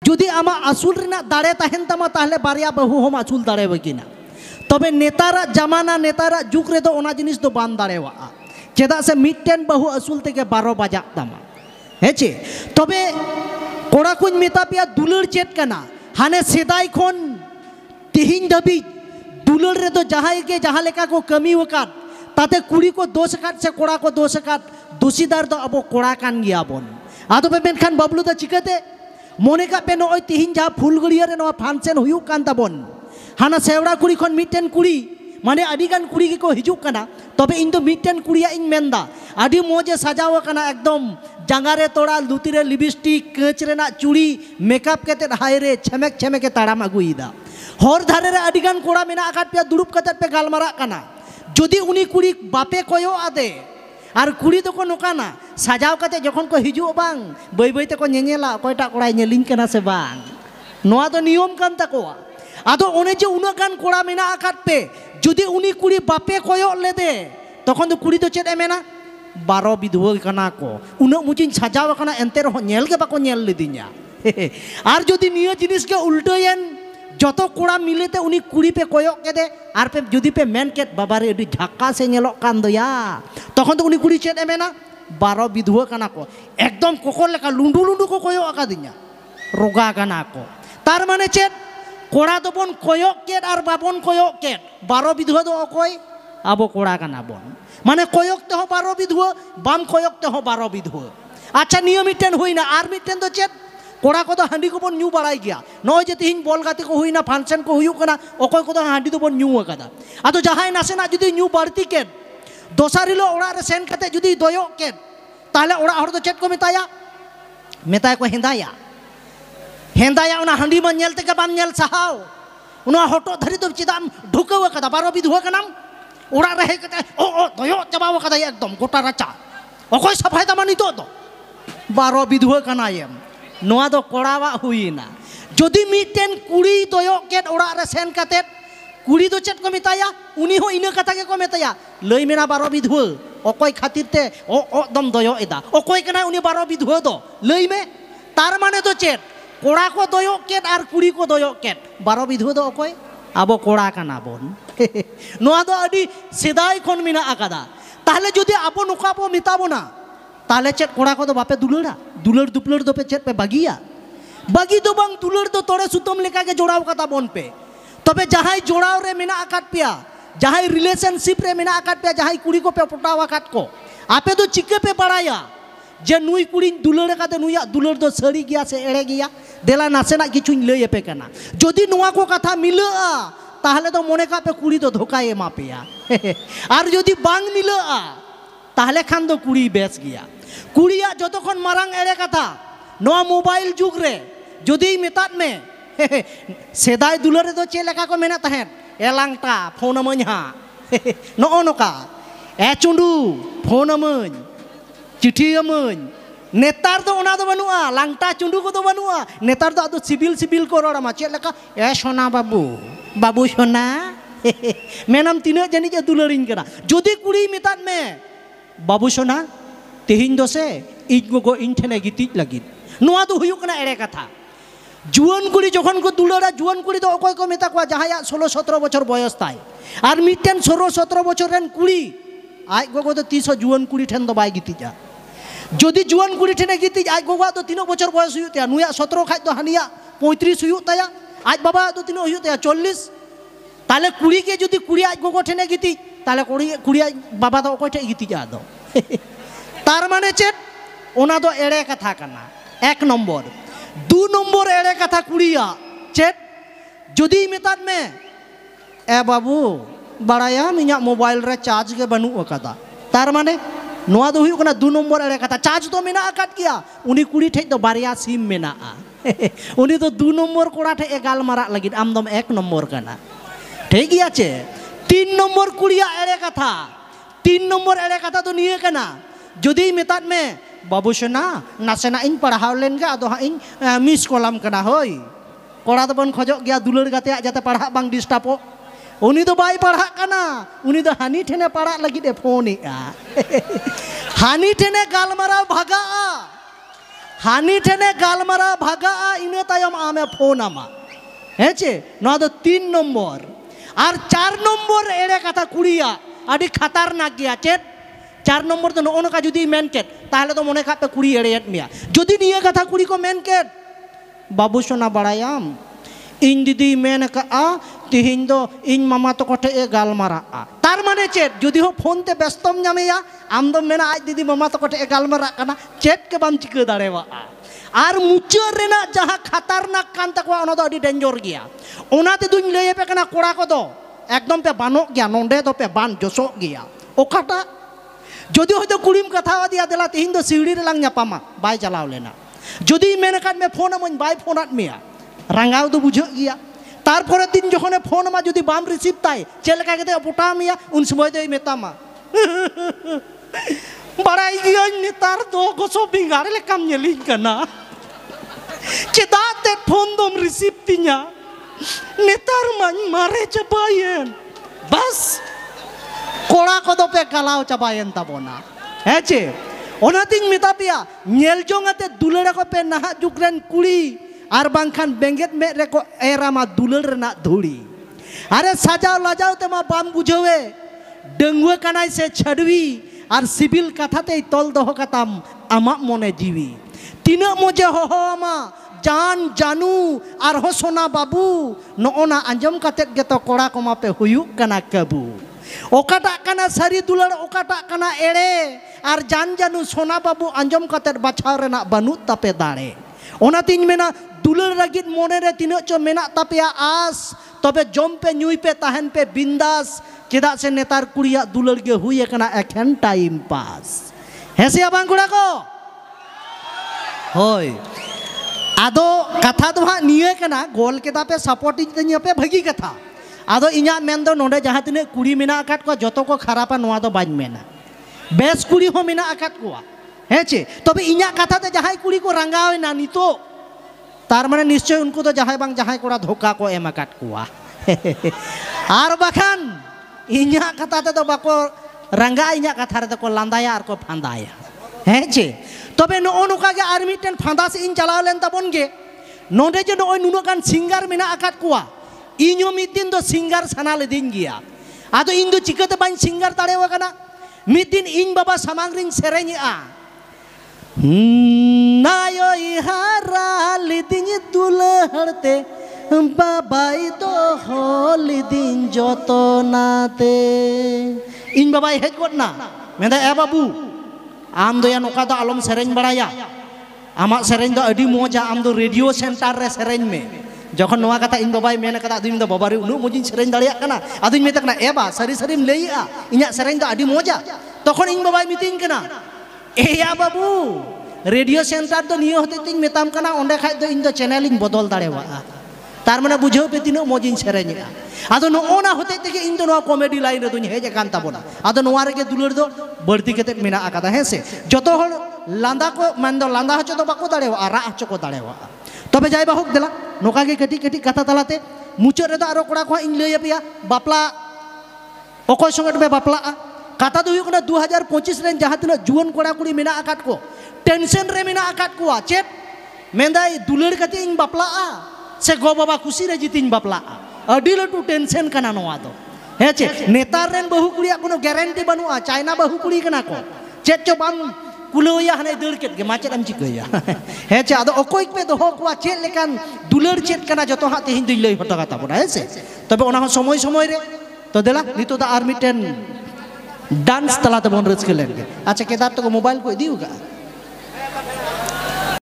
जुदी आमा आसुल रेना दाड़े तहन तमा ताहले बारिया बहु हम आसुल दाड़े बकिना तबे नेतारा जमाना नेतारा जुग रे दो ओना जिनिस दो बान दाड़ेवा चेदा से मिट्टेन बहु आसुल तेगे 12 बजाक तमा हेचे तबे कोड़ा कुछ मेता पिया दुलर चेत कना हाने सेदाई खोन तिहिन दबी दुलर रे दो जहां के जहां लेका को कमी वकात ताते कुड़ी को दोष काट से कोड़ा को दोष काट दोषीदार दो अबो कोड़ा कान गिया बोन आदो पे मेनखान बबलू दा चिकाते मोने का पे नय तिहिन जहां फुलगड़िया रे नवा फांसन हुयु कान ताबोन हाना सेवड़ा कुड़ी खन मिट्टेन कुड़ी माने आदिगान कुड़ी के को हिजुक कना तबे इन दो मिट्टेन कुड़िया इन मेंदा आदि मोजे सजाव कना एकदम जांगारे तोड़ा लुतिरे लिपस्टिक कच रेना चूड़ी मेकअप केते हायरे छमेक छमेके ताड़ाम अगुईदा हर धारे रे आदिगान कोड़ा मेना आकाट पे दुड़ुब कते पे गालमारा कना जदि उनी कुड़ी बापे कोयो आदे और कुड़ी तो को नोकाना सजाव कते जखन को हिजु बांग बई बई ते को नेनेला कोयटा कोड़ा नेलिन कना से बांग नोआ तो नियम कान ताकोआ आदो ओने जे उना गान कोड़ा मेना आकाट पे जदि उनी कुड़ी बापे कोयो लेदे तखन तो कुड़ी तो चेद एमेना 12 विधवा कना को उना मुजिन सजाव कना एंते रहो नेल के बाको नेल लेदिन्या और जदि निया जिनिस के उल्टोयन जतो कोड़ा मिलेते उनी कुड़ी पे कोयक के दे और पे जुदी पे मेन के बाबा रे अडी झक्का से नेलो कान दया तखन तो उनी कुड़ी चेद एमेना 12 विधवा कना को एकदम कोको लेका लुंडू लुंडू को कोयो आका दिन्या रोगा कना को तार माने चेद कोड़ा तो बन कोयक के और बाबन कोयक के 12 विधवा दो अकोय आबो कोड़ा कना बोन माने कोयक ते हो 12 विधवा बाम कोयक ते हो 12 विधवा अच्छा नियम मिटेन हुईना आर मिटेन तो चेद कोड़ा को तो हांडी को बन न्यू बड़ाई गया नय जे तिहिन बॉल गाते को हुईना फंक्शन को हुयु कना अकोय को तो हांडी तो बन न्यू अकादा आदो जहाय नासेना जुदी न्यू बाड़ती के दोसारिलो ओड़ा रे सेन कते जुदी दोयक के ताहले ओड़ा हर दो चेद को मेताया मेताय को हेंदाया हेंदाया उना हांडी मन नेल तेके बाम नेल सहाव उना हटो धरी तो चिदाम ढुकाव कदा 12 विधवा कनाम ओड़ा रहे कते ओ ओ दोयो चबाव कदा एकदम गोटा राचा अकोय सफाई दा मानी तो 12 विधवा कनायम नोआ दो कोड़ावा हुईना जदि मिटेन कुड़ी दोयो के ओड़ा रे सेन कते कुड़ी दो चेत को मेताया उनी हो इना कथा के को मेताया लई मेना 12 विधवा अकोय खातिर ते ओ ओ दम दोयो एदा अकोय कना उनी 12 विधवा दो लई में तार माने तो चेत कोड़ा को दोयो के और कुड़ी को दोयो के 12 विधवा दो अकोय आबो कोड़ा कना बोन नोआ दो अडी सेदाय खन मिना आकादा ताहले जदि आबो नुका बो मिताबोना ताहले चेत कोड़ा को दो बापे दुलड़ा दुलड़ दुपलड़ दो पे चेत पे बागिया बागी दो बांग दुलड़ दो तोड़े सुतम लेका के जोड़ाव कता बोन पे तबे जहाय जोड़ाव रे मेना आकाट पिया जहाय रिलेशनशिप रे मेना आकाट पिया जहाय कुड़ी को पे पटाव आकाट को आपे तो चिके पे पड़ाया जे नुई कुड़ी दुलड़ काते नुया दुलड़ दो सड़ी गया से एड़े गया देला नासेना किछुñ लई पे कना जदि नुआ को कथा मिलआ ताहले तो मने का पे कुड़ी तो धोखा एमा पेया और जदि बांग मिलआ ताहले खान दो कुड़ी बेस गया कुड़िया जतखन मारांग एड़े कथा नोआ मोबाइल जुग रे जदि मेतात में सेदाय दुलड़ दो चे लेका को मेना तहेन एलांगटा फोन मഞ്ഞा नो नोका ए चुंडू फोन मഞ്ഞ चिठी अमन नेतार दो ओना दो बनुआ लांगटा चुंडू को दो बनुआ नेतार दो आदो सिबिल सिबिल को रोड़ा मा चेद लेका ए सोना बाबू बाबू सोना मेनाम तिना जानि जे दुलड़िन कना जदि कुड़ी मेतात में बाबू सोना तेहिन दो से इज गो इन ठेने गिति लगित नोआ दो हुयु कना एड़े कथा जुआन कुड़ी जखन को दुलड़ा जुआन कुड़ी दो अकोय को मेता को जहाया 16-17 बछर बयस ताय और मिटेन 16-17 बछर रेन कुड़ी आज गो तो 30 जुआन कुड़ी ठेन दो बाय गिति जा जदि जुआन कुड़ी ठेने गिति आज गोगा तो 3 बछर बयस हुयु तया नुया 17 खाज तो हानिया 35 हुयु तया आज बाबा तो 3 हुयु तया 40 ताले कुड़ी के जदि कुड़ी आज गोगो ठेने गिति ताले कुड़ी आज बाबा दो अकोय ठे गिति जा दो तार माने चेत ओना दो एड़े कथा कना 1 नंबर 2 नंबर एड़े कथा कुड़िया चेत जदि मेतात में ए बाबू बड़ाया मिया मोबाइल रे चार्ज के बनु अकादा तार माने नोआ दो हुयु कना 2 नंबर एड़े कथा चार्ज तो मेना आकाट किया उनी कुड़ी ठे तो बारिया सिम मेना उनी तो 2 नंबर कोड़ा ठे एगाल मारा लगित आम दम 1 नंबर कना ठीक गया चे 3 नंबर कुड़िया एड़े कथा 3 नंबर एड़े कथा तो निये कना जदि मेतात में बाबू सोना नासेना इन पढ़ाव लेन गे आदो इन मिस कॉलम कना होय कोड़ा तो बन खजो गया दुलड़ गाते जाते पढ़ा बांग डिस्टर्बो उनी तो बाय पढ़ा कना उनी तो हानि ठेने पढ़ा लगित फोन हानि ठेने गालमाराव भागा हानी ठेने गालमारा भागा इना तायम आमे फोन आमा हेचे नवा दो 3 नम्बर और 4 नम्बर एड़े कथा कुड़िया आदि खतरनाक गया चेत 4 नम्बर तो नो का जुदी मेन केट ताहले तो मने खापे कुड़ी एड़ेत मिया जुदी निया कथा कुड़ी को मेन केट बाबू सोना बड़ायाम इन दीदी मेन का तिहिन दो इन मामा तो कोठे ए गालमारा तार माने चेत जुदी हो फोन ते व्यस्तम जामेया आम दो मेना आज दीदी मामा तो कोठे ए गालमारा कना चेत के बाम चिका दाड़ेवा और मुचार रेना जहाँ खतरनाक कान तकवा ओना दो अडी डेंजर गया ओनाते दुñ लई पे कना कोड़ा को दो एकदम पे बानो गया नोंडे दो पे बान जोसो गया ओकाटा जदि होयतो कुड़ीम कथा दिया देला तिहिन दो सिवड़ी रे लांग ᱧᱟᱯᱟᱢᱟ बाय चलाव लेना जदि मेन काट में फोन अमन बाय फोनात मिया रांगाव दो बुझ गया तारपरे दिन जखने फोन मा जदि बाम रिसीव ताई चेलका केते पोटा मिया उन समय दो मेतामा बड़ाई गया नेतार दो गोसो बिंगार लेकाम नेलिन कना चेदाते फोन दोम रिसीव तिnya नेतार मान मारे चबायन बस कोड़ा को दो पे कलाव चबायन तबोना हेचे ओनातिन मेता पिया नेल जोंगाते दुलड़ा को पे नहा जुगरेन कुड़ी आर बांखान बेंगेत में रे को एरामा दुलड़ रेना धुड़ी अरे सजाव लाजाव ते मा बाम बुझवे डंगुआ कनाई से छड़वी और सिबिल कथाते तल दो कताम आमा मने जीवी तीना मजे हो आमा जान जानू और हो सोना बाबू नोना आंजम कतेत गेतो कोड़ा को मापे हुयुक कना कबू ओकाटा कना सारी दुलड़ ओकाटा कना एड़े और जान जानू सोना बाबू आंजम कतेत बाछाव रेना बानु तापे दाड़े ओना तीन मेना दुलड़ लगित मोने रे तीना चो मेना तापेया आस तबे जम पे न्यूई पे ताहन पे बिंदास चेदा से नेतार कुड़िया दुलड़ गे हुई कना एखन टाइम पास हेसे आबां कुड़ा को होय आदो कथा दो हा निये कना गोल केदा पे सपोर्टिंग तनिया पे भगी कथा आदो इnya मेन दो नोडे जहां तिने कुड़ी मेना आकात को जतो को खरापा नोआ दो बाज मेना बेस कुड़ी हो मेना आकात को हेचे तबे इnya कथा ते जहां कुड़ी को रंगावे ना नितो तार माने निश्चय उनको तो जहां बांग जहां कोड़ा धोखा को एम आकात को आर बाखान इnya कथा ते तो बाको रंगा इnya कथा रे को लांदाया आर को फांदाया हेचे तबे नो नोका गे आर मिटेन फांदा से इन चलाव लेन तबन गे नोडे जे नो नुनो गान सिंगर मेना आकात कुआ इño मिद दिन दो सिंगर सना ले दिन गया आदो इन दो चिकते बाइन सिंगर ताड़े वकना मिद दिन इन बाबा सामांग रिंग सेरेኝ नायो इहारा ले दिन दुलहड़ते बाबाई तो होली दिन जतनाते इन बाबाई हेज गोदना मेंदा ए बाबू आम दो या नोका दो आलम सेरेኝ बड़ाया आमा सेरेኝ दो अडी मोजा आम दो रेडियो सेंटर रे सेरेኝ में जखन नोआ कथा इन बाबाई मेन कथा दुइन दो बाबारी उनु मोजिन सेरेኝ दाड़िया कना आदुइन मेता कना एबा सरी सरीम लईआ इᱧा सेरेኝ दो अडी मोजा तखन इन बाबाई मितिन कना एया बाबू रेडियो सेंटर दो नियो होते तिन मेताम कना ओंडे खाय दो इन दो चैनल इन बदल दाड़ेवा तार माने बुझाव पे तिनो मोजिन सेरेñा आदो नोना होते तेगे इन दो नोआ कॉमेडी लाइन रे दुñ हेज कान ताबोना आदो नोआ रे गे दुलड़ दो बर्ती केते मेना आकादा हेसे जतो हर लांदा को मान दो लांदा हचो दो बाको दाड़ेवा रा हचो को दाड़ेवा तबे जाय बाहुक देला नोका गे कटी कटी कथा तालाते मुचाद रे दो आरो कोड़ा को इन लई पिया बापला ओकोय संगट बे बापला कथा दो हुयुक ना 2025 रेन जहां तिना जुवन कोड़ा कुड़ी मेना आकात को टेंशन रे मेना आकात को चेत मेंदाई दुलड़ कते इन बापला से गो बाबा खुशी रे जितिन बापला अडी लटू टेंशन कना नोआ दो हेचे नेतार रेन बहु कुड़िया कोनो गारंटी बनुआ चाइना बहु कुड़ी कना को चेत चो बाम कुलोया हने दड़ केत गे माचेत एम चिकया हेचे आदो ओकोय पे दो होकुआ चेत लेकान दुलड़ चेत कना जतो हा तेहिन दुई लई हटो कथा बोना हेसे तबे ओना हो समय समय रे तो देला नितो दा आर मिटेन डांस तलाते बन रस्के लेन गे अच्छा केदार तो मोबाइल को दिउगा